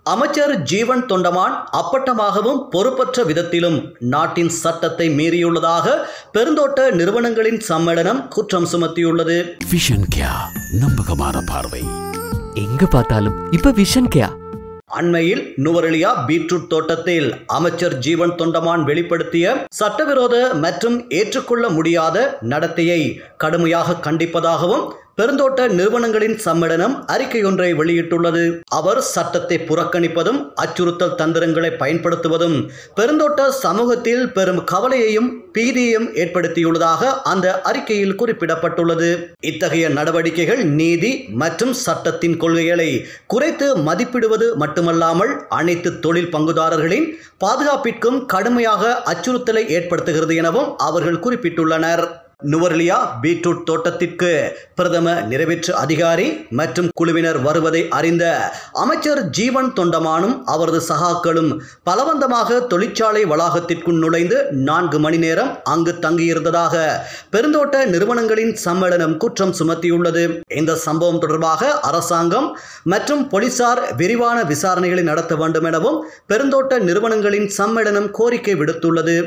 அமைச்சர் ஜீவன் தொண்டமான் அப்பட்டமாகவும் பொறுப்பற்ற விதத்திலும் நாட்டின் சட்டத்தை மீறியுள்ளதாக பெருந்தோட்ட நிறுவனங்களின் சம்மேளனம் குற்றம் சுமத்தியுள்ளது. விஷன் கேயா, நம்பகமான பார்வை. எங்க பார்த்தாலும் இப்ப விஷன் கேயா. அண்மையில் நுவரெலியா பீட்ரூட் தோட்டத்தில் அமைச்சர் ஜீவன் தொண்டமான் வெளிப்படுத்திய சட்டவிரோத மற்றும் ஏற்றுக்கொள்ள முடியாத நடத்தையை கடுமையாக கண்டிப்பதாகவும் பெருந்தோட்ட நிறுவனங்களின் சம்மேளனம் அறிக்கை ஒன்றை வெளியிட்டுள்ளது. அவர் சட்டத்தை புறக்கணிப்பதும் அச்சுறுத்தல் தந்திரங்களை பயன்படுத்துவதும் பெருந்தோட்ட சமூகத்தில் பெரும் கவலையையும் பீதியையும் ஏற்படுத்தியுள்ளதாக அந்த அறிக்கையில் குறிப்பிடப்பட்டுள்ளது. இத்தகைய நடவடிக்கைகள் நீதி மற்றும் சட்டத்தின் கொள்கைகளை குறைத்து மதிப்பிடுவது மட்டுமல்லாமல் அனைத்து தொழில் பங்குதாரர்களின் பாதுகாப்பிற்கும் கடுமையாக அச்சுறுத்தலை ஏற்படுத்துகிறது எனவும் அவர்கள் குறிப்பிட்டுள்ளனர். நுவரெலியா பீட்ரூட் தோட்டத்திற்கு பிரதம நிறைவேற்று அதிகாரி மற்றும் குழுவினர் வருவதை அறிந்த அமைச்சர் ஜீவன் தொண்டமானும் அவரது சகாக்களும் பலவந்தமாக தொழிற்சாலை வளாகத்திற்குள் நுழைந்து 4 மணி நேரம் அங்கு தங்கியிருந்ததாக பெருந்தோட்ட நிறுவனங்களின் சம்மேளனம் குற்றம் சுமத்தியுள்ளது. இந்த சம்பவம் தொடர்பாக அரசாங்கம் மற்றும் போலீசார் விரிவான விசாரணைகளை நடத்த வேண்டும் எனவும் பெருந்தோட்ட நிறுவனங்களின் சம்மேளனம் கோரிக்கை விடுத்துள்ளது.